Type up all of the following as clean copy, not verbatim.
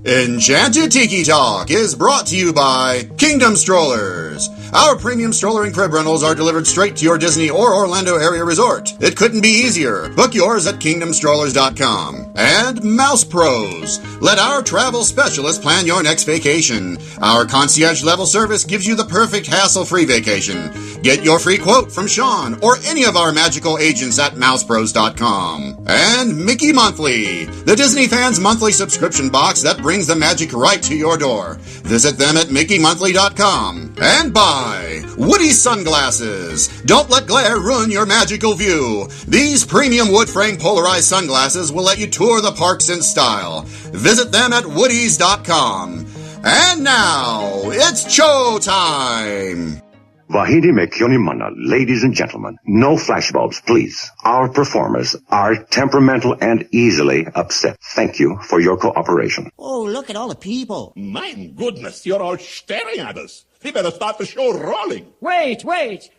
Enchanted Tiki Talk is brought to you by Kingdom Strollers. Our premium stroller and crib rentals are delivered straight to your Disney or Orlando area resort. It couldn't be easier. Book yours at kingdomstrollers.com. And Mouse Pros. Let our travel specialists plan your next vacation. Our concierge level service gives you the perfect hassle-free vacation. Get your free quote from Sean or any of our magical agents at mousepros.com. And Mickey Monthly, the Disney fans' monthly subscription box that brings the magic right to your door. Visit them at mickeymonthly.com. And buy Woody Sunglasses. Don't let glare ruin your magical view. These premium wood frame polarized sunglasses will let you tour the parks in style. Visit them at woodies.com. And now, it's show time! Vahidi me Kyonimana, ladies and gentlemen, no flashbulbs, please. Our performers are temperamental and easily upset. Thank you for your cooperation. Oh, look at all the people. My goodness, you're all staring at us. We better start the show rolling. Wait.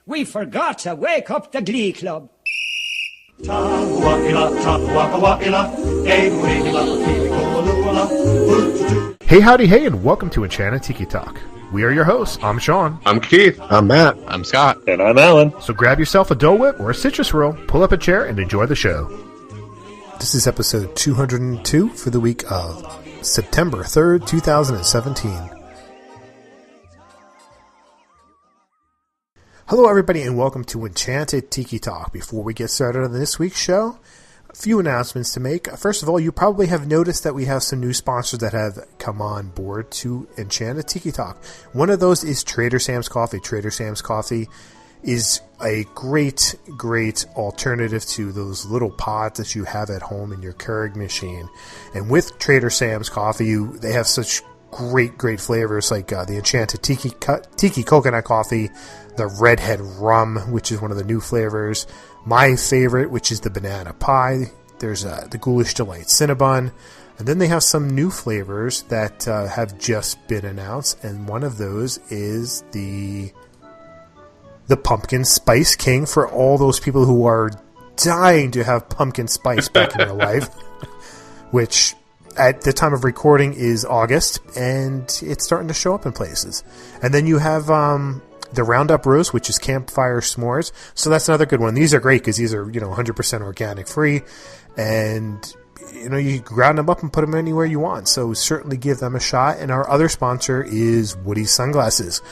We forgot to wake up the Glee Club. Hey, howdy, hey, and welcome to Enchanted Tiki Talk. We are your hosts. I'm Sean. I'm Keith. I'm Matt. I'm Scott. And I'm Alan. So grab yourself a Dole Whip or a citrus roll, pull up a chair, and enjoy the show. This is episode 202 for the week of September 3rd, 2017. Hello, everybody, and welcome to Enchanted Tiki Talk. Before we get started on this week's show, a few announcements to make. First of all, you probably have noticed that we have some new sponsors that have come on board to Enchanted Tiki Talk. One of those is Trader Sam's Coffee. Trader Sam's Coffee is a great alternative to those little pods that you have at home in your Keurig machine. And with Trader Sam's Coffee, they have such great flavors like the Enchanted Tiki Coconut Coffee, the Redhead Rum, which is one of the new flavors, my favorite, which is the Banana Pie. There's the Ghoulish Delight Cinnabon, and then they have some new flavors that have just been announced, and one of those is the Pumpkin Spice King for all those people who are dying to have pumpkin spice back in their life, which at the time of recording is August, and it's starting to show up in places. And then you have the Roundup Rose, which is campfire s'mores. So that's another good one. These are great because these are 100% organic free, and you ground them up and put them anywhere you want. So certainly give them a shot. And our other sponsor is Woody Sunglasses.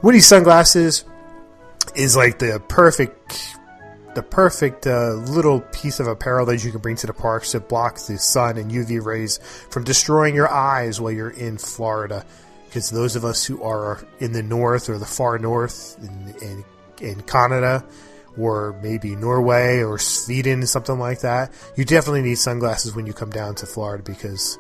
Woody Sunglasses is like the perfect little piece of apparel that you can bring to the parks to block the sun and UV rays from destroying your eyes while you're in Florida. Because those of us who are in the north or the far north in Canada or maybe Norway or Sweden, something like that, you definitely need sunglasses when you come down to Florida because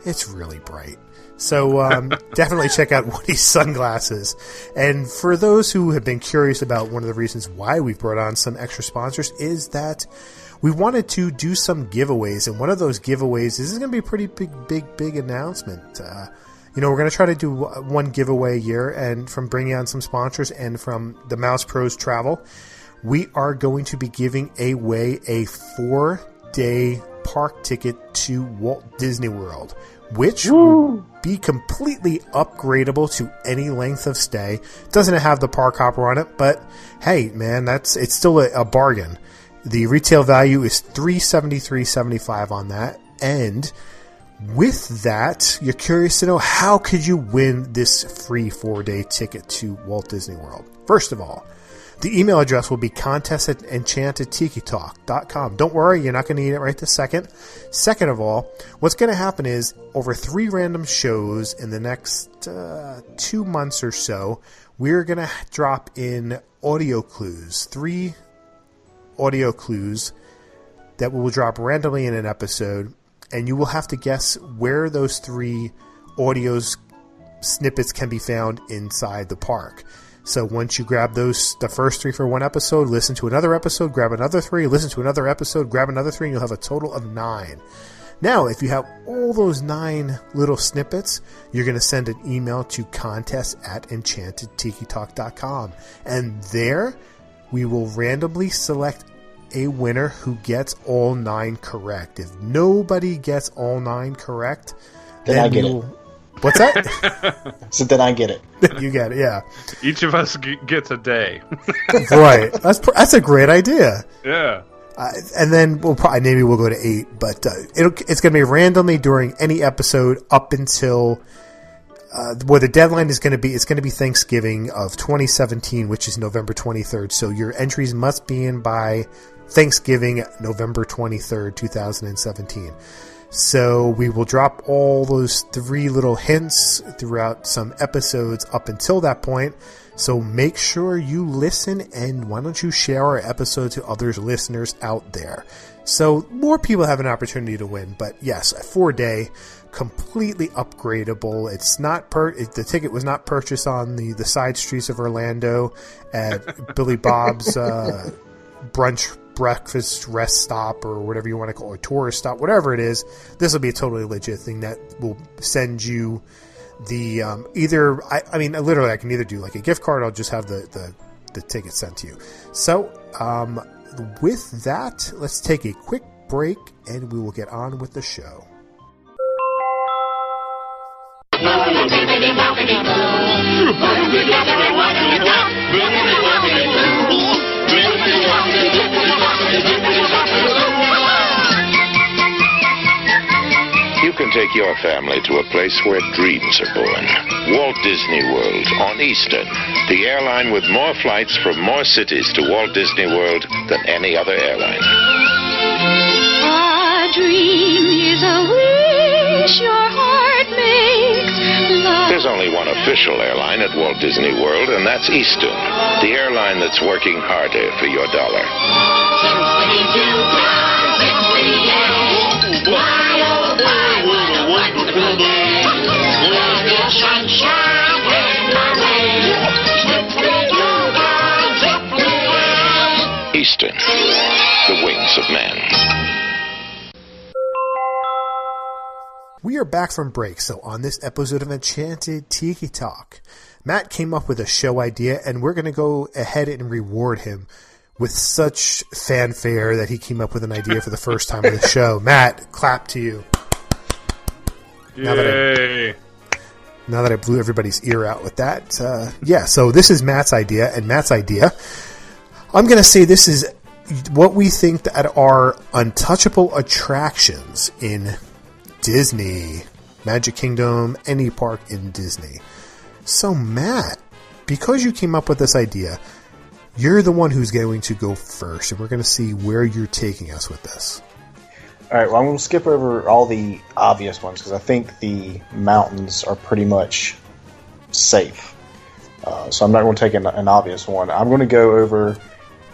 it's really bright. So definitely check out Woody's Sunglasses. And for those who have been curious about one of the reasons why we've brought on some extra sponsors is that we wanted to do some giveaways. And one of those giveaways, this is going to be a pretty big announcement. We're going to try to do one giveaway a year, and from bringing on some sponsors and from the Mouse Pros Travel, we are going to be giving away a 4-day park ticket to Walt Disney World, which will be completely upgradable to any length of stay. Doesn't have the park hopper on it, but hey, man, it's still a bargain. The retail value is $373.75 on that, and with that, you're curious to know how could you win this free 4-day ticket to Walt Disney World. First of all, the email address will be contest@enchantedtikitalk.com. Don't worry, you're not going to need it right this second. Second of all, what's going to happen is over 3 random shows in the next 2 months or so, we're going to drop in audio clues, 3 audio clues that we will drop randomly in an episode. And you will have to guess where those 3 audio snippets can be found inside the park. So once you grab the first 3 for one episode, listen to another episode, grab another 3, listen to another episode, grab another 3, and you'll have a total of 9. Now, if you have all those 9 little snippets, you're going to send an email to contest@enchantedtikitalk.com. And there, we will randomly select a winner who gets all 9 correct. If nobody gets all 9 correct, Then I get it. What's that? So then I get it. You get it, yeah. Each of us gets a day. Right. That's a great idea. Yeah. And then maybe we'll go to 8, but it's going to be randomly during any episode up until where the deadline is going to be. It's going to be Thanksgiving of 2017, which is November 23rd. So your entries must be in by Thanksgiving, November 23rd, 2017. So we will drop all those 3 little hints throughout some episodes up until that point. So make sure you listen, and why don't you share our episode to others listeners out there, so more people have an opportunity to win. But yes, a 4-day, completely upgradable. It's not the ticket was not purchased on the side streets of Orlando at Billy Bob's brunch, breakfast, rest stop, or whatever you want to call it, tourist stop, whatever it is. This will be a totally legit thing that will send you the literally I can either do like a gift card or I'll just have the ticket sent to you. So with that, let's take a quick break and we will get on with the show. You can take your family to a place where dreams are born. Walt Disney World on Eastern, the airline with more flights from more cities to Walt Disney World than any other airline. A dream is a wish your heart makes. There's only one official airline at Walt Disney World, and that's Eastern, the airline that's working harder for your dollar. Eastern, the wings of man. We are back from break, so on this episode of Enchanted Tiki Talk, Matt came up with a show idea, and we're going to go ahead and reward him with such fanfare that he came up with an idea for the first time on the show. Matt, clap to you. Yay! Now that I blew everybody's ear out with that, so this is Matt's idea, and Matt's idea, I'm going to say this is what we think that are untouchable attractions in Disney, Magic Kingdom, any park in Disney. So Matt, because you came up with this idea, you're the one who's going to go first, and we're going to see where you're taking us with this. All right, well, I'm going to skip over all the obvious ones because I think the mountains are pretty much safe. So I'm not going to take an obvious one. I'm going to go over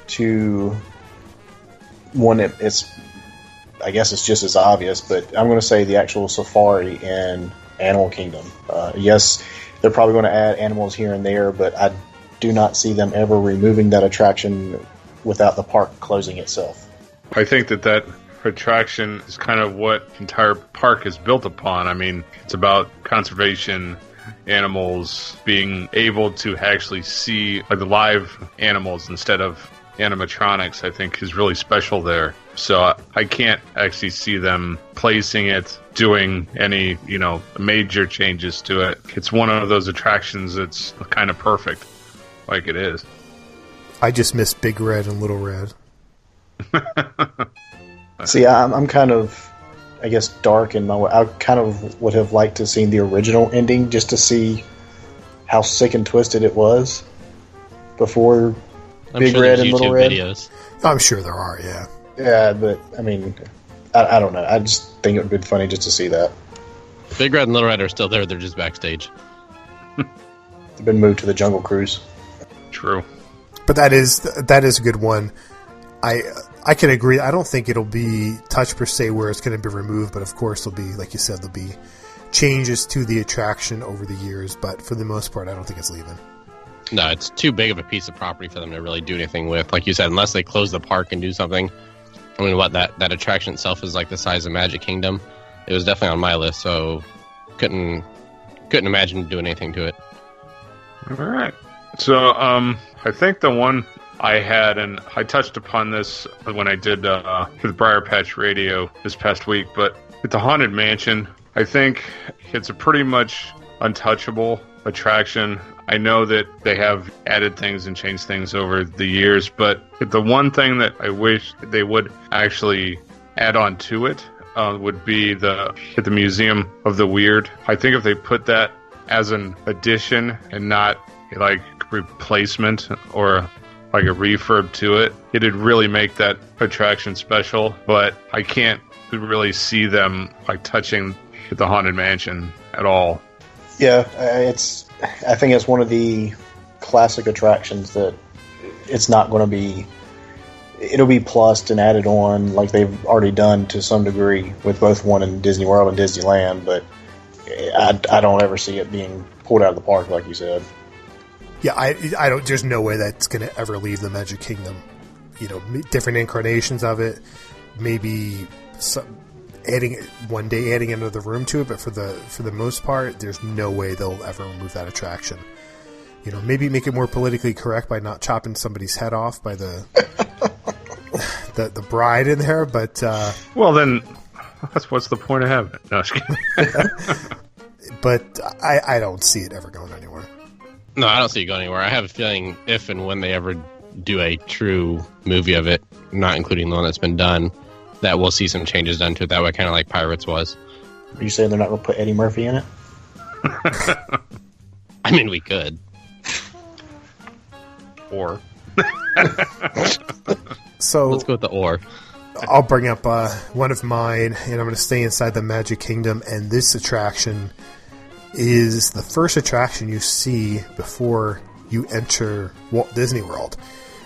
to one that I guess it's just as obvious, but I'm going to say the actual safari in Animal Kingdom. Yes, they're probably going to add animals here and there, but I do not see them ever removing that attraction without the park closing itself. I think that attraction is kind of what the entire park is built upon. I mean, it's about conservation, animals, being able to actually see like the live animals instead of animatronics, I think is really special there. So I can't actually see them placing it, doing any, major changes to it. It's one of those attractions that's kind of perfect, like it is. I just miss Big Red and Little Red. See, I'm kind of, I guess, dark in my way. I kind of would have liked to have seen the original ending just to see how sick and twisted it was before Big Red and Little Red. Videos. I'm sure there are, yeah. Yeah, but, I mean, I don't know. I just think it would be funny just to see that. Big Red and Little Red are still there. They're just backstage. They've been moved to the Jungle Cruise. True. But that is a good one. I can agree. I don't think it'll be touch per se where it's going to be removed, but of course there'll be, like you said, there'll be changes to the attraction over the years, but for the most part, I don't think it's leaving. No, it's too big of a piece of property for them to really do anything with. Like you said, unless they close the park and do something. I mean, that attraction itself is like the size of Magic Kingdom. It was definitely on my list, so couldn't imagine doing anything to it. All right. So, I think the one I had, and I touched upon this when I did with Briar Patch Radio this past week, but with the Haunted Mansion, I think it's a pretty much untouchable attraction. I know that they have added things and changed things over the years, but the one thing that I wish they would actually add on to it would be the Museum of the Weird. I think if they put that as an addition and not like replacement or like a refurb to it, it'd really make that attraction special. But I can't really see them like touching the Haunted Mansion at all. Yeah, I think it's one of the classic attractions that it's not going to be. It'll be plussed and added on like they've already done to some degree with both one in Disney World and Disneyland, but I don't ever see it being pulled out of the park like you said. Yeah, I don't. There's no way that's going to ever leave the Magic Kingdom. You know, different incarnations of it, maybe adding another room to it, but for the most part, there's no way they'll ever remove that attraction. You know, maybe make it more politically correct by not chopping somebody's head off by the the bride in there, but well, then what's the point of having it? No, just kidding. But I don't see it ever going anywhere. No, I don't see it going anywhere. I have a feeling if and when they ever do a true movie of it, not including the one that's been done, that we'll see some changes done to it that way, kind of like Pirates was. Are you saying they're not going to put Eddie Murphy in it? I mean, we could. Or. So let's go with the or. I'll bring up one of mine, and I'm going to stay inside the Magic Kingdom, and this attraction is the first attraction you see before you enter Walt Disney World.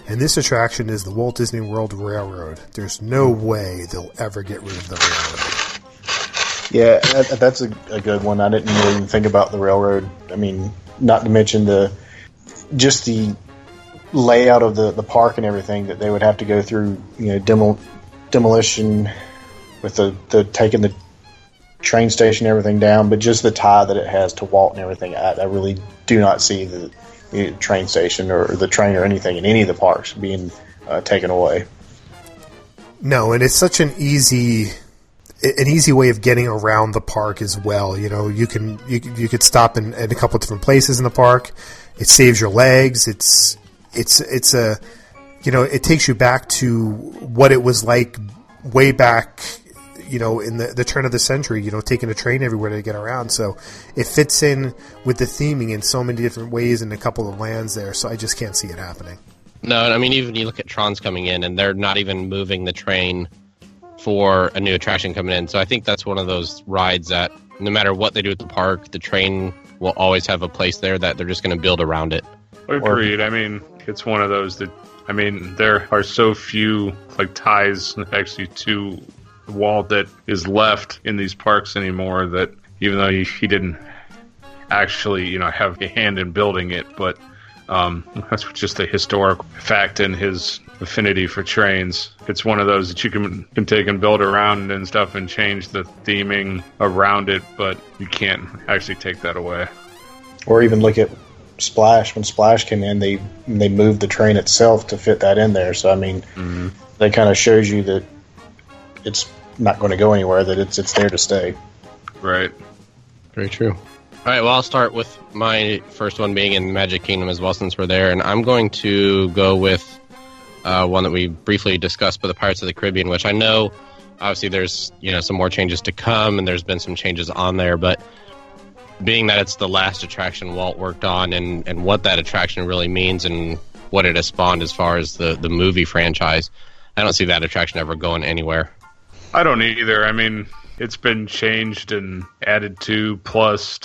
And this attraction is the Walt Disney World Railroad. There's no way they'll ever get rid of the railroad. Yeah, that's a good one. I didn't really even think about the railroad. I mean, not to mention the layout of the park and everything that they would have to go through, you know, demolition with the taking the train station and everything down, but just the tie that it has to Walt and everything, I really do not see the train station or the train or anything in any of the parks being taken away. No, and it's such an easy way of getting around the park as well. You know, you could stop in a couple of different places in the park. It saves your legs. It's a, you know, it takes you back to what it was like way back, you know, in the turn of the century, you know, taking a train everywhere to get around. So it fits in with the theming in so many different ways in a couple of lands there. So I just can't see it happening. No, I mean, even you look at Tron's coming in and they're not even moving the train for a new attraction coming in. So I think that's one of those rides that no matter what they do at the park, the train will always have a place there that they're just going to build around it. Agreed. I mean, it's one of those that, I mean, there are so few like ties actually to Walt that is left in these parks anymore, that even though he didn't actually, you know, have a hand in building it, but that's just a historic fact in his affinity for trains. It's one of those that you can take and build around and stuff and change the theming around it, but you can't actually take that away. Or even look at Splash. When Splash came in, they moved the train itself to fit that in there. So I mean, that kind of shows you that it's not going to go anywhere, that it's there to stay. Right. Very true. All right, well, I'll start with my first one being in Magic Kingdom as well, since we're there, and I'm going to go with one that we briefly discussed, but the Pirates of the Caribbean, which I know, obviously, there's, you know, some more changes to come, and there's been some changes on there, but being that it's the last attraction Walt worked on, and what that attraction really means, and what it has spawned as far as the movie franchise, I don't see that attraction ever going anywhere. I don't either. I mean, it's been changed and added to, plus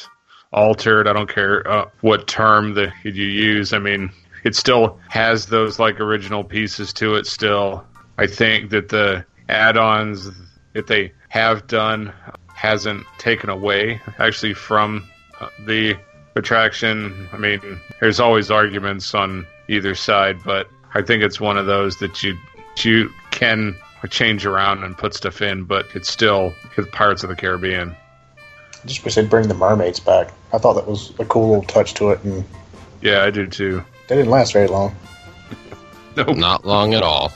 altered. I don't care what term that you use. I mean, it still has those like original pieces to it still. I think that the add-ons that they have done hasn't taken away actually from the attraction. I mean, there's always arguments on either side, but I think it's one of those that you can change around and put stuff in, but it's still Pirates of the Caribbean. I just wish they'd bring the mermaids back. I thought that was a cool little touch to it, and yeah, I do too. They didn't last very long. Nope. Not long at all.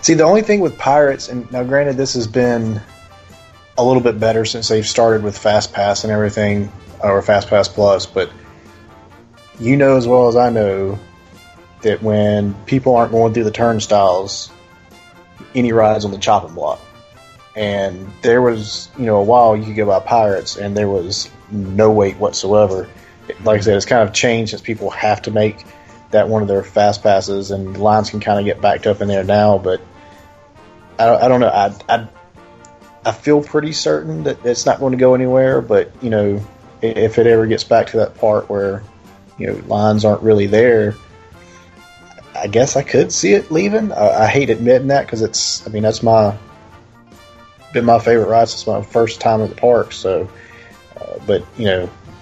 See, the only thing with Pirates, and now granted this has been a little bit better since they've started with Fast Pass and everything, or Fast Pass Plus, but you know as well as I know that when people aren't going through the turnstiles, any rides on the chopping block. And there was, a while you could go by Pirates, and there was no wait whatsoever. Like I said, it's kind of changed since people have to make that one of their fast passes, and lines can kind of get backed up in there now. But I don't know. I feel pretty certain that it's not going to go anywhere. But if it ever gets back to that part where lines aren't really there, I guess I could see it leaving. I hate admitting that because that's been my favorite ride since my first time at the park. So, but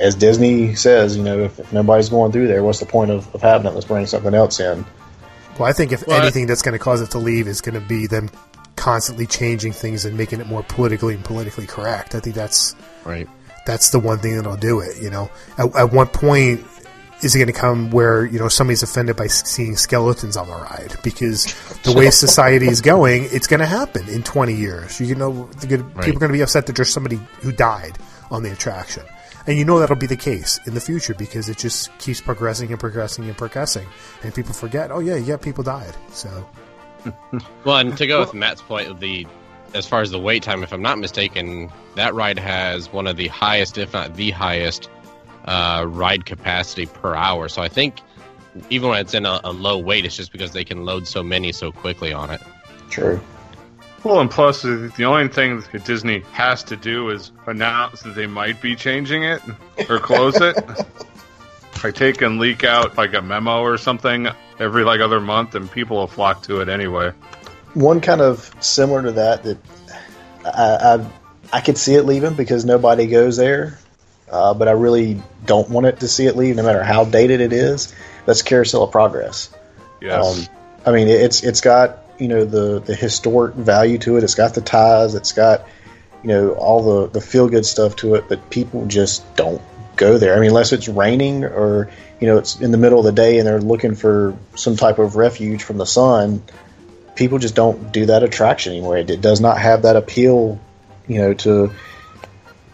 as Disney says, if nobody's going through there, what's the point of having it? Let's bring something else in. Well, I think if anything that's going to cause it to leave is going to be them constantly changing things and making it more politically correct. I think that's right. That's the one thing that'll do it. At what point is it going to come where somebody's offended by seeing skeletons on the ride? Because the way society is going, it's going to happen in 20 years. People are going to be upset that there's somebody who died on the attraction. And that'll be the case in the future because it just keeps progressing and progressing and progressing. And people forget, people died. So, well, and to go with Matt's point of as far as the wait time, if I'm not mistaken, that ride has one of the highest, if not the highest, ride capacity per hour. So I think even when it's in a low wait, it's just because they can load so many so quickly on it. True. Well, and plus, the only thing that Disney has to do is announce that they might be changing it or close it. Like take and leak out like a memo or something every other month, and people will flock to it anyway. One kind of similar to that I could see it leaving because nobody goes there, but I really don't want it to see it leave, no matter how dated it is. That's Carousel of Progress. Yes. It's got the historic value to it. It's got the ties. It's got all the feel good stuff to it. But people just don't go there. Unless it's raining or it's in the middle of the day and they're looking for some type of refuge from the sun. People just don't do that attraction anymore. It does not have that appeal, to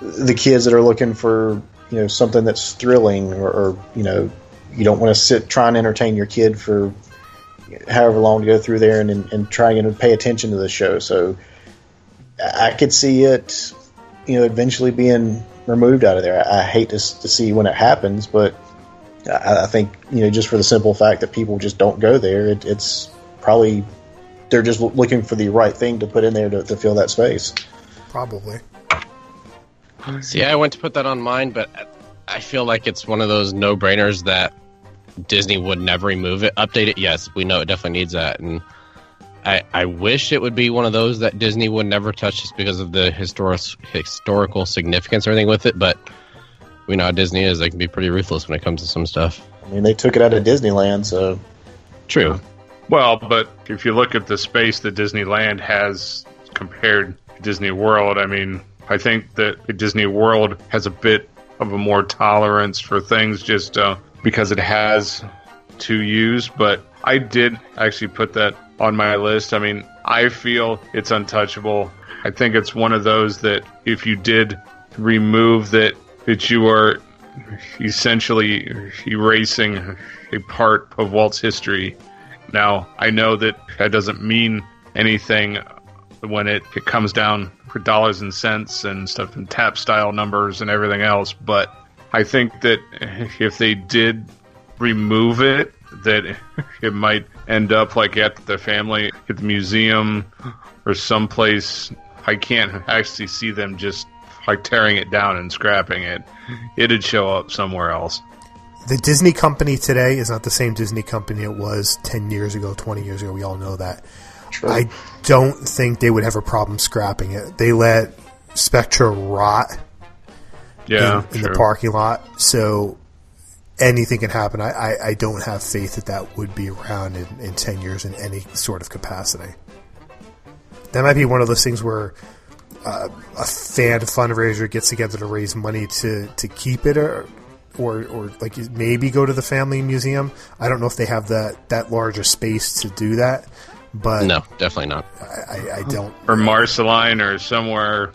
the kids that are looking for something that's thrilling or you don't want to sit try and entertain your kid for however long to go through there and try and pay attention to the show. So I could see it, eventually being removed out of there. I hate to see when it happens, but I think, just for the simple fact that people just don't go there, it's probably they're just looking for the right thing to put in there to fill that space. Probably. See, I went to put that on mine, but I feel like it's one of those no-brainers that Disney would never remove it. Update it, yes, we know it definitely needs that, and I wish it would be one of those that Disney would never touch just because of the historical significance or anything with it, but we know how Disney is. They can be pretty ruthless when it comes to some stuff. They took it out of Disneyland, so... True. Well, but if you look at the space that Disneyland has compared to Disney World, I think that Disney World has a bit of a more tolerance for things just because it has to use, but I did actually put that on my list. I feel it's untouchable. I think it's one of those that if you did remove that you are essentially erasing a part of Walt's history. Now, I know that doesn't mean anything when it comes down for dollars and cents and stuff and tap style numbers and everything else, but I think that if they did remove it, that it might end up at the museum or someplace. I can't actually see them just tearing it down and scrapping it. It'd show up somewhere else. The Disney company today is not the same Disney company it was 10 years ago, 20 years ago. We all know that. True. I don't think they would have a problem scrapping it. They let Spectra rot in the parking lot, so anything can happen. I don't have faith that would be around in 10 years in any sort of capacity. That might be one of those things where a fan fundraiser gets together to raise money to keep it or maybe go to the family museum. I don't know if they have that large a space to do that, but no, definitely not. I don't. Or Marceline or somewhere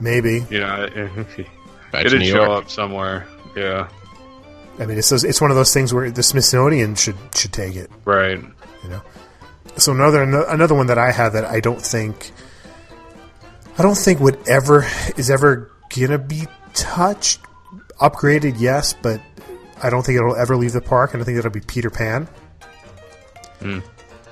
Maybe. You know, Back to it'd New show York. up somewhere. Yeah. I mean, it's one of those things where the Smithsonian should take it. Right. You know. So another one that I have that I don't think is ever gonna be touched, upgraded, yes, but I don't think it'll ever leave the park, and I think that'll be Peter Pan. Mm.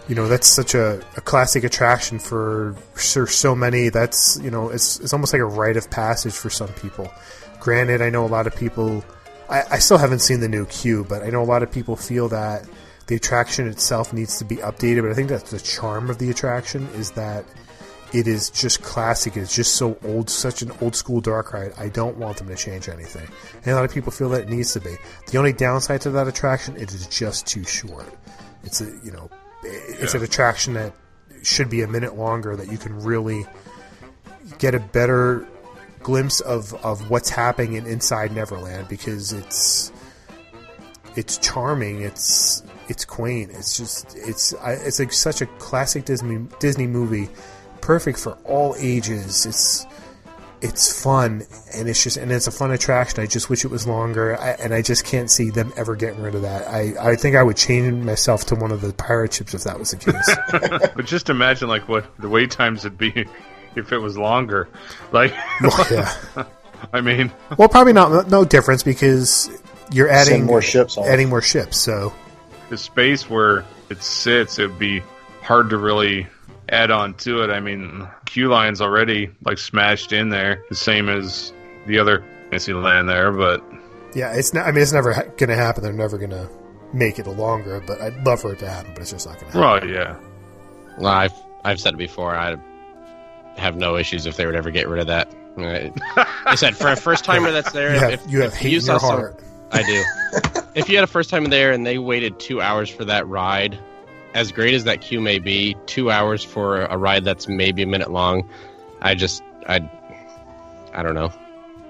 You know, that's such a classic attraction for so many. That's, you know, it's almost like a rite of passage for some people. Granted, I know a lot of people. I still haven't seen the new queue, but I know a lot of people feel that the attraction itself needs to be updated. But I think that's the charm of the attraction, is that it is just classic. It's just so old, such an old school dark ride. I don't want them to change anything. And a lot of people feel that it needs to be. The only downside to that attraction, it is just too short. It's it's an attraction that should be a minute longer, that you can really get a better glimpse of what's happening inside Neverland, because it's charming, it's quaint, it's like such a classic Disney movie, perfect for all ages. It's fun, and it's a fun attraction. I just wish it was longer, and I just can't see them ever getting rid of that. I think I would change myself to one of the pirate ships if that was the case. But just imagine like what the wait times would be if it was longer. Like, yeah. I mean, well, probably no difference, because you're adding more ships on. Adding more ships, so the space where it sits, it would be hard to really add on to it. I mean, queue line's already like smashed in there, the same as the other Disneyland there. But yeah, it's never going to happen. They're never going to make it longer. But I'd love for it to happen, but it's just not going to happen. Well, yeah. Well, I've said it before. I have no issues if they would ever get rid of that. I said, for a first timer that's there, you have hate in your heart. I do. If you had a first timer there and they waited 2 hours for that ride, as great as that queue may be, 2 hours for a ride that's maybe a minute long, I don't know.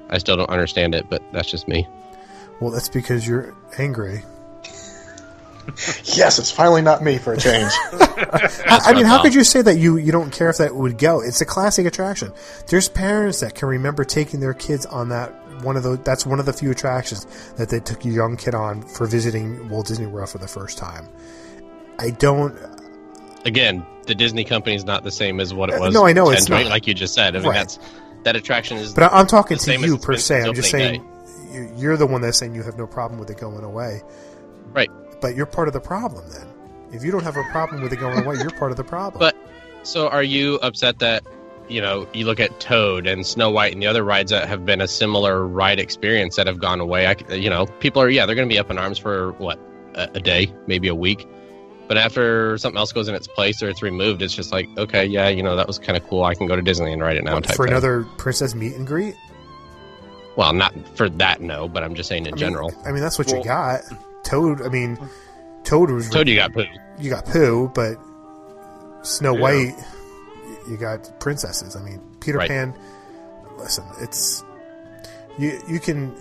I still don't understand it, but that's just me. Well, that's because you're angry. Yes, it's finally not me for a change. I mean, how could you say that you don't care if that would go? It's a classic attraction. There's parents that can remember taking their kids on that's one of the few attractions that they took a young kid on for visiting Walt Disney World for the first time. I don't. Again, the Disney company is not the same as what it was. No, I know it's not. Like you just said. I mean, right. That attraction is. But I'm talking to you you per se. I'm just saying day. You're the one that's saying you have no problem with it going away. Right. But you're part of the problem then. If you don't have a problem with it going away, you're part of the problem. But so are you upset that, you know, you look at Toad and Snow White and the other rides that have been a similar ride experience that have gone away? People are, they're going to be up in arms for a day, maybe a week. But after something else goes in its place or it's removed, it's just like, okay, yeah, that was kind of cool. I can go to Disney and ride it now. For another princess meet and greet? Well, not for that, no, but I'm just saying in general. I mean, that's what you got. Toad was... Toad, you got Pooh. You got Pooh, but Snow White, you got princesses. I mean, Peter Pan, listen, it's... You can...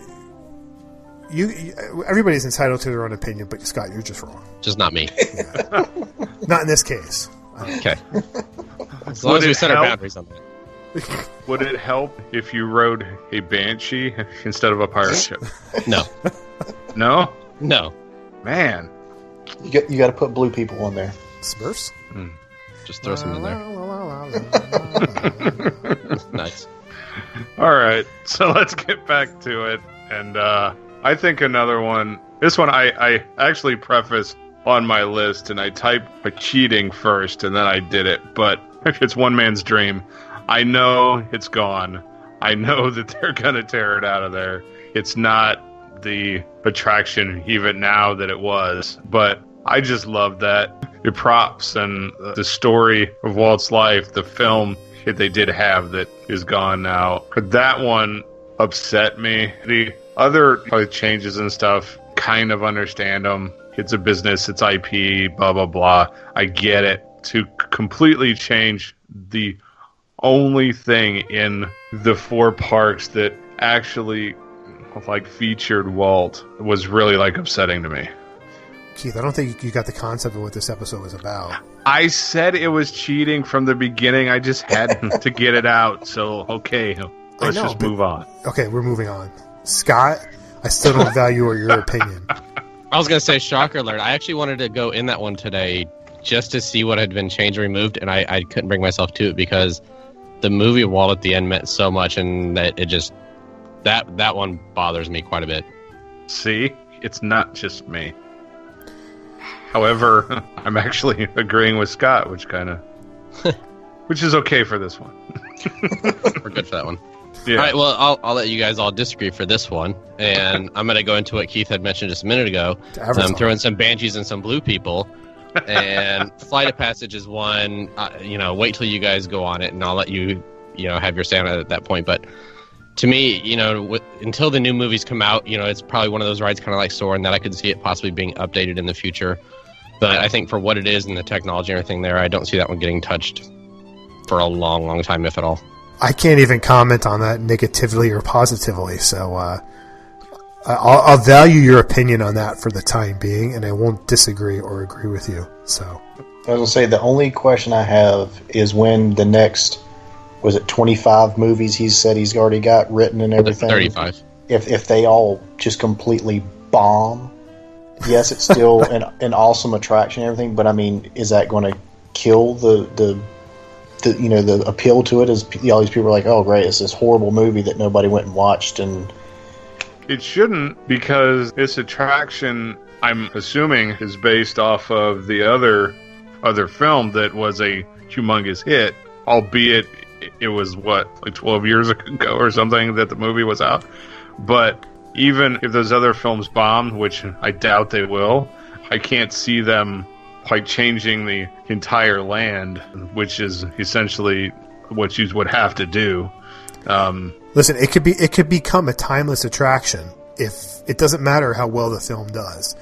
everybody's entitled to their own opinion, but Scott, you're just wrong. Just not me. Yeah. Not in this case. Okay. As long as we set our boundaries on that. Would it help if you rode a Banshee instead of a pirate ship? No. No? No. Man. You got to put blue people on there. Smurfs? Just throw some in there. Nice. All right. So let's get back to it. And I think another one... This one I actually prefaced on my list, and I typed cheating first, and then I did it. But if it's one man's dream, I know it's gone. I know that they're going to tear it out of there. It's not the attraction even now that it was, but I just love that. The props and the story of Walt's life, the film that they did have that is gone now. That one upset me. The other changes and stuff, kind of understand them. It's a business, it's IP, blah, blah, blah. I get it. To completely change the only thing in the 4 parks that actually featured Walt was really upsetting to me. Keith, I don't think you got the concept of what this episode was about. I said it was cheating from the beginning. I just had to get it out. So, okay. Let's just move on. Okay, we're moving on. Scott, I still don't value your opinion. I was going to say, shocker alert. I actually wanted to go in that one today just to see what had been changed or removed, and I couldn't bring myself to it because the movie Walt at the end meant so much, and that it just that one bothers me quite a bit. See, it's not just me. However, I'm actually agreeing with Scott, which is okay for this one. We're good for that one. Yeah. All right, well, I'll let you guys all disagree for this one, and I'm going to go into what Keith had mentioned just a minute ago. I'm throwing some Banshees and some Blue People, and Flight of Passage is one. Wait till you guys go on it, and I'll let you, have your say on it at that point. But to me, until the new movies come out, it's probably one of those rides kind of like Soarin' that I could see it possibly being updated in the future. But I think for what it is and the technology and everything there, I don't see that one getting touched for a long, long time, if at all. I can't even comment on that negatively or positively, so I'll value your opinion on that for the time being, and I won't disagree or agree with you. So I was going to say, the only question I have is when the next, was it 25 movies he said he's already got written and everything? 35. If they all just completely bomb, yes, it's still an awesome attraction and everything, but I mean, is that going to kill the appeal to it? Is all these people are like, oh great, it's this horrible movie that nobody went and watched? And it shouldn't, because this attraction, I'm assuming, is based off of the other film that was a humongous hit, albeit it was like 12 years ago or something that the movie was out. But even if those other films bombed, which I doubt they will, I can't see them like changing the entire land, which is essentially what you would have to do. Listen, it could become a timeless attraction if it doesn't matter how well the film does.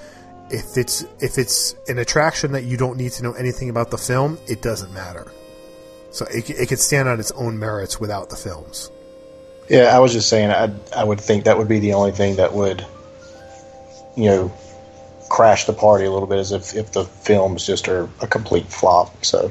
If it's an attraction that you don't need to know anything about the film, it doesn't matter. So it could stand on its own merits without the films. Yeah, I was just saying, I would think that would be the only thing that would, crash the party a little bit, as if the films just are a complete flop. So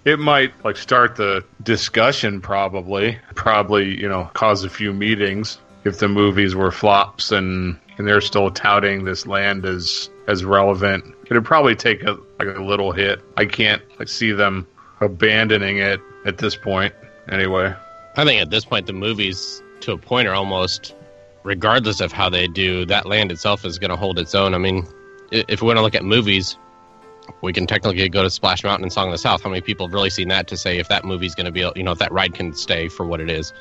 it might start the discussion, probably cause a few meetings if the movies were flops and they're still touting this land as relevant. It'd probably take a little hit. I can't see them abandoning it at this point anyway. I think at this point the movies to a point are almost, regardless of how they do, that land itself is going to hold its own. I mean, if we want to look at movies, we can technically go to Splash Mountain and Song of the South. How many people have really seen that to say if that movie's going to be, if that ride can stay for what it is?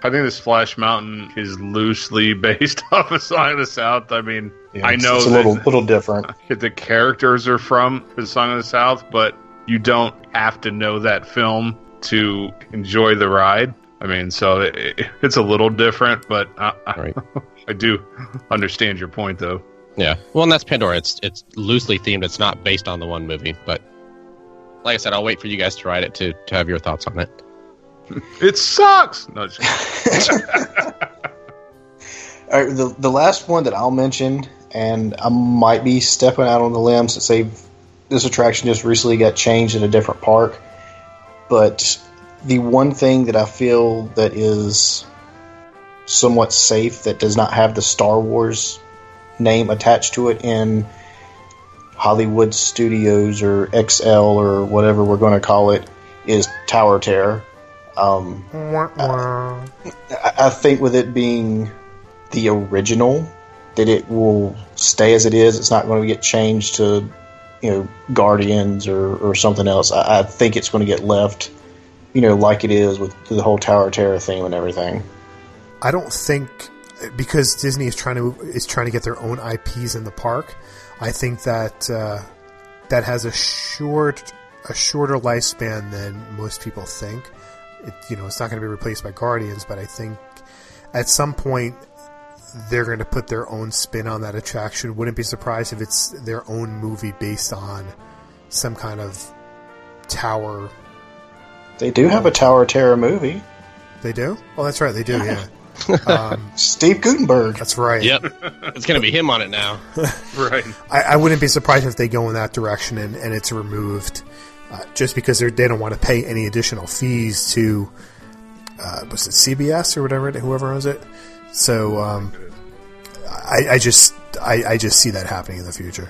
I think the Splash Mountain is loosely based off of Song of the South. I mean, yeah, I know it's a little different. The characters are from the Song of the South, but you don't have to know that film to enjoy the ride. I mean, so it's a little different, but right. I do understand your point, though. Yeah. Well, and that's Pandora. It's loosely themed. It's not based on the one movie. But like I said, I'll wait for you guys to ride it to have your thoughts on it. It sucks! No, just all right, the last one that I'll mention, and I might be stepping out on the limb since this attraction just recently got changed in a different park, but the one thing that I feel that is somewhat safe that does not have the Star Wars name attached to it in Hollywood Studios or XL or whatever we're going to call it is Tower Terror. I think with it being the original, that it will stay as it is. It's not going to get changed to, Guardians or something else. I think it's going to get left, like it is with the whole Tower Terror theme and everything. I don't think, because Disney is trying to get their own IPs in the park. I think that that has a shorter lifespan than most people think. It's not going to be replaced by Guardians, but I think at some point they're going to put their own spin on that attraction. Wouldn't be surprised if it's their own movie based on some kind of tower. They do have a Tower Terror movie. They do? Oh, that's right. They do, yeah. Steve Guttenberg. That's right. Yep. It's going to be him on it now. Right. I wouldn't be surprised if they go in that direction and it's removed just because they don't want to pay any additional fees to was it CBS or whatever, whoever owns it. So I just see that happening in the future.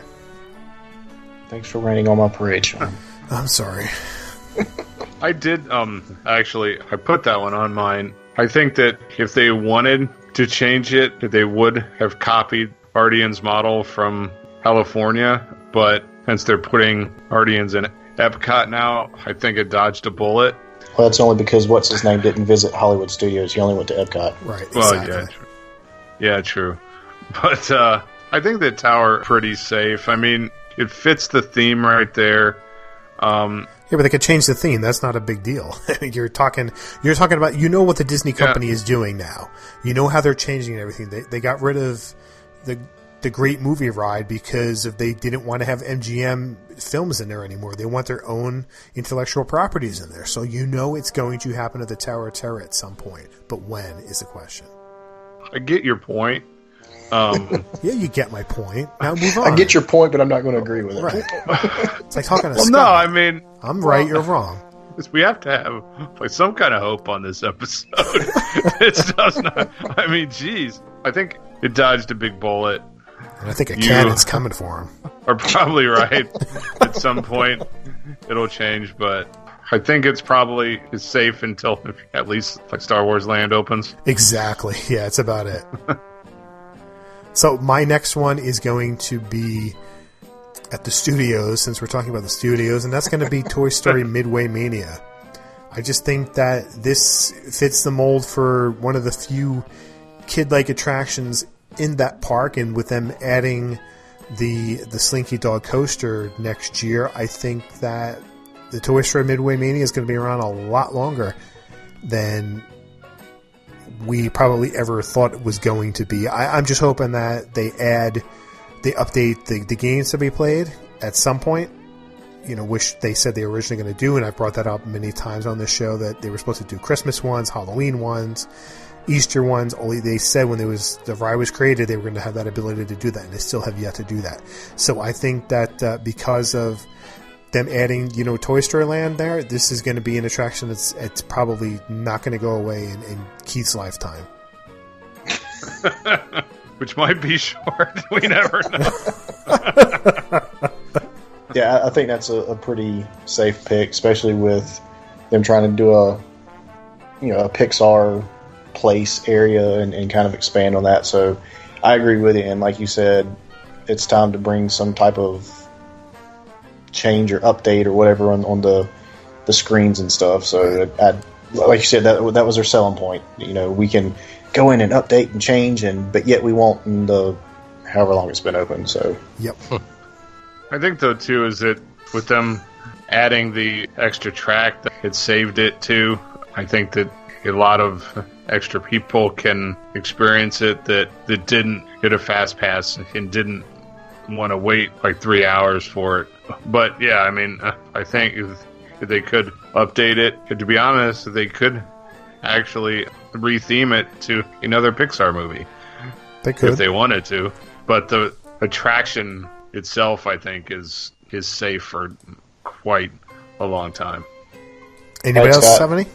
Thanks for raining on my parade, Sean. I'm sorry. I did, actually, I put that one on mine. I think that if they wanted to change it, that they would have copied Guardians' model from California, but since they're putting Guardians in Epcot now, I think it dodged a bullet. Well, that's only because what's-his-name didn't visit Hollywood Studios. He only went to Epcot. Right, exactly. Well, yeah, true. Yeah, true. But I think the tower pretty safe. I mean, it fits the theme right there. Yeah, but they could change the theme. That's not a big deal. You're talking about, you know what the Disney company is doing now. You know how they're changing everything. They got rid of the Great Movie Ride because they didn't want to have MGM films in there anymore. They want their own intellectual properties in there. So you know it's going to happen at the Tower of Terror at some point. But when is the question. I get your point. Yeah, you get my point. Now move on. I get your point, but I'm not going to agree with it. Right. It's like talking to Scott. No, I mean... I'm right, you're wrong. We have to have some kind of hope on this episode. It does not... I mean, geez. I think it dodged a big bullet. And I think a cannon's coming for him. Are probably right. At some point, it'll change, but... I think it's probably safe until at least like Star Wars Land opens. Exactly. Yeah, it's about it. So my next one is going to be at the studios, since we're talking about the studios, and that's going to be Toy Story Midway Mania. I just think that this fits the mold for one of the few kid-like attractions in that park, and with them adding the Slinky Dog coaster next year, I think that the Toy Story Midway Mania is going to be around a lot longer than we probably ever thought it was going to be. I'm just hoping that they update the games to be played at some point, which they said they were originally going to do, and I've brought that up many times on this show, that they were supposed to do Christmas ones, Halloween ones, Easter ones. Only they said when the ride was created, they were going to have that ability to do that, and they still have yet to do that. So I think that because of them adding, Toy Story Land there, this is going to be an attraction that's probably not going to go away in Keith's lifetime. Which might be short. We never know. Yeah, I think that's a pretty safe pick, especially with them trying to do a Pixar place area and kind of expand on that. So I agree with you. And like you said, it's time to bring some type of change or update or whatever on the screens and stuff. So like you said, that was their selling point. We can go in and update and change, but yet we won't in the however long it's been open. So yep. I think though too is that with them adding the extra track, that it saved it too. I think that a lot of extra people can experience it that didn't get a fast pass and didn't want to wait like 3 hours for it. But yeah, I mean, I think if they could update it, to be honest, they could actually re-theme it to another Pixar movie. They could, if they wanted to. But the attraction itself, I think, is safe for quite a long time. Anybody else have any?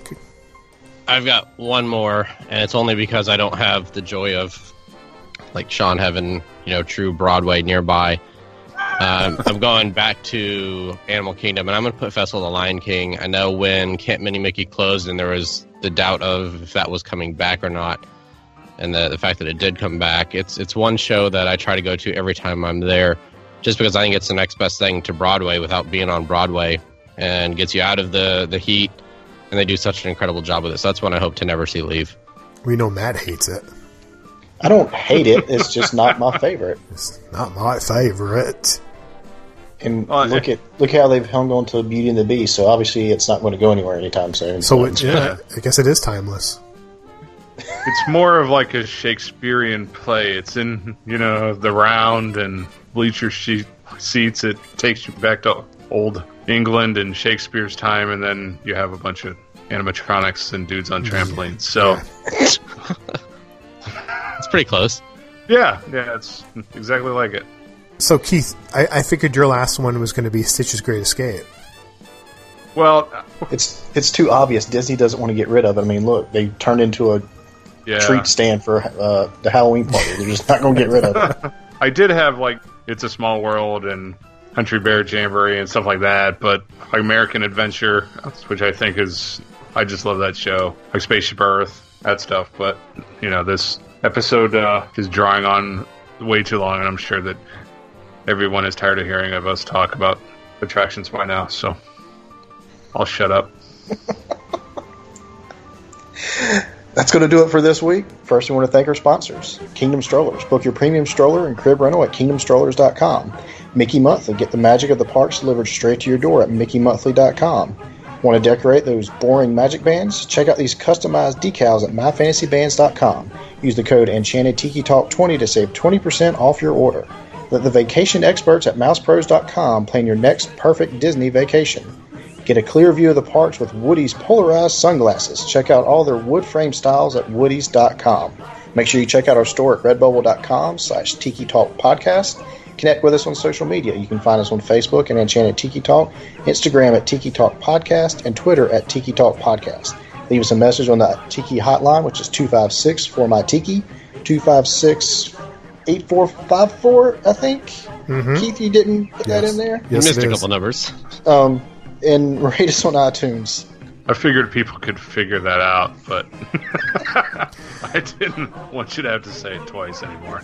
I've got one more, and it's only because I don't have the joy of, like Sean, having true Broadway nearby. I'm going back to Animal Kingdom, and I'm going to put Festival of the Lion King. I know when Camp Mini Mickey closed, and there was the doubt of if that was coming back or not, and the fact that it did come back. It's one show that I try to go to every time I'm there, just because I think it's the next best thing to Broadway without being on Broadway, and gets you out of the heat, and they do such an incredible job with it. So that's one I hope to never see leave. We know Matt hates it. I don't hate it. It's just not my favorite. It's not my favorite. And look how they've hung on to Beauty and the Beast. So obviously, it's not going to go anywhere anytime soon. So I guess it is timeless. It's more of like a Shakespearean play. It's in the round and bleacher seats. It takes you back to old England and Shakespeare's time, and then you have a bunch of animatronics and dudes on trampolines. So. It's pretty close. Yeah, it's exactly like it. So, Keith, I figured your last one was going to be Stitch's Great Escape. Well, It's too obvious. Disney doesn't want to get rid of it. I mean, look, they turned into a treat stand for the Halloween party. They're just not going to get rid of it. I did have, like, It's a Small World and Country Bear Jamboree and stuff like that, but like American Adventure, which I think is... I just love that show. Like Spaceship Earth, that stuff. But, you know, this episode is drawing on way too long, and I'm sure that everyone is tired of hearing of us talk about attractions by now, so I'll shut up. That's going to do it for this week. First, we want to thank our sponsors, Kingdom Strollers. Book your premium stroller and crib rental at kingdomstrollers.com. Mickey Monthly. Get the magic of the parks delivered straight to your door at mickeymonthly.com. Want to decorate those boring magic bands? Check out these customized decals at myfantasybands.com. Use the code EnchantedTikiTalk20 to save 20% off your order. Let the vacation experts at mousepros.com plan your next perfect Disney vacation. Get a clear view of the parks with Woody's polarized sunglasses. Check out all their wood frame styles at woodys.com. Make sure you check out our store at redbubble.com/Tiki Talk Podcast. Connect with us on social media. You can find us on Facebook at Enchanted Tiki Talk, Instagram at Tiki Talk Podcast, and Twitter at Tiki Talk Podcast. Leave us a message on the Tiki hotline, which is 256-4MY-TIKI, 256-8454, I think. Mm-hmm. Keith, you didn't put that in there? Yes, missed a couple numbers. And rate us on iTunes. I figured people could figure that out, but I didn't want you to have to say it twice anymore.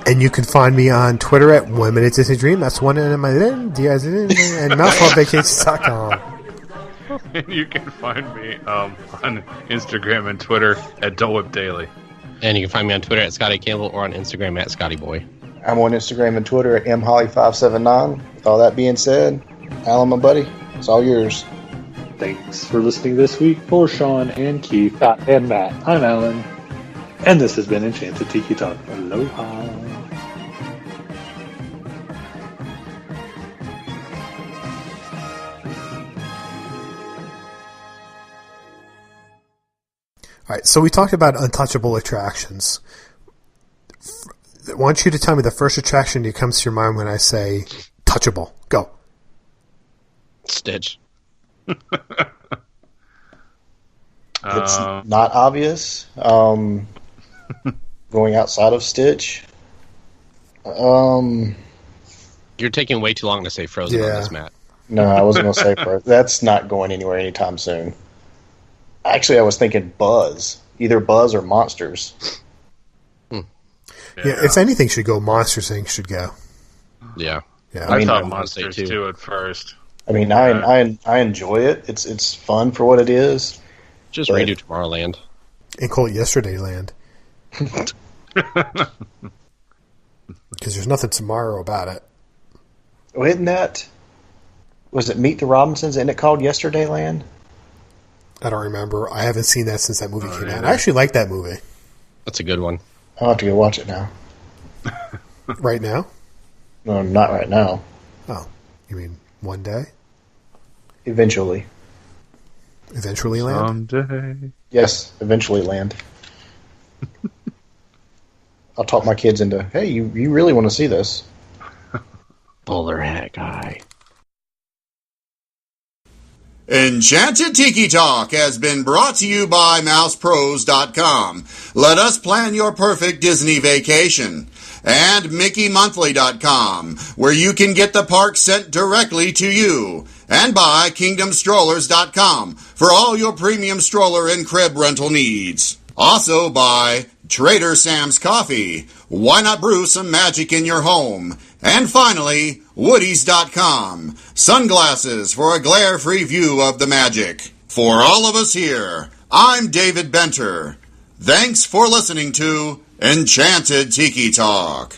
And you can find me on Twitter at 1 Minute Disney Dream. That's one in my and mouseballvacations.com. And you can find me on Instagram and Twitter at Dole Daily. And you can find me on Twitter at Scotty Campbell or on Instagram at ScottyBoy. I'm on Instagram and Twitter at mholly579. With all that being said, Alan, my buddy, it's all yours. Thanks for listening this week. For Sean and Keith and Matt, I'm Alan, and this has been Enchanted Tiki Talk. Aloha. All right, so we talked about untouchable attractions. I want you to tell me the first attraction that comes to your mind when I say touchable. Go. Stitch. It's not obvious. Going outside of Stitch. You're taking way too long to say Frozen on this, Matt. No, I wasn't going to say Frozen. That's not going anywhere anytime soon. Actually, I was thinking Buzz. Either Buzz or Monsters. Yeah, if anything should go, Monsters Inc. should go. Yeah. I thought Monsters too at first. I mean, I enjoy it. It's fun for what it is. Just redo Tomorrowland. And call it Yesterdayland. Because there's nothing tomorrow about it. Well, isn't that... Was it Meet the Robinsons? Isn't it called Yesterdayland? I don't remember. I haven't seen that since that movie came out. I actually like that movie. That's a good one. I'll have to go watch it now. Right now? No, not right now. Oh. You mean one day? Eventually. Eventually land? Someday. Yes, eventually land. I'll talk my kids into, hey, you really want to see this. Bowler hat guy. Enchanted Tiki Talk has been brought to you by mousepros.com. Let us plan your perfect Disney vacation. And mickeymonthly.com, where you can get the park sent directly to you. And by kingdomstrollers.com for all your premium stroller and crib rental needs. Also by Trader Sam's Coffee. Why not brew some magic in your home? And finally, woodies.com. Sunglasses for a glare-free view of the magic. For all of us here, I'm David Benter. Thanks for listening to Enchanted Tiki Talk.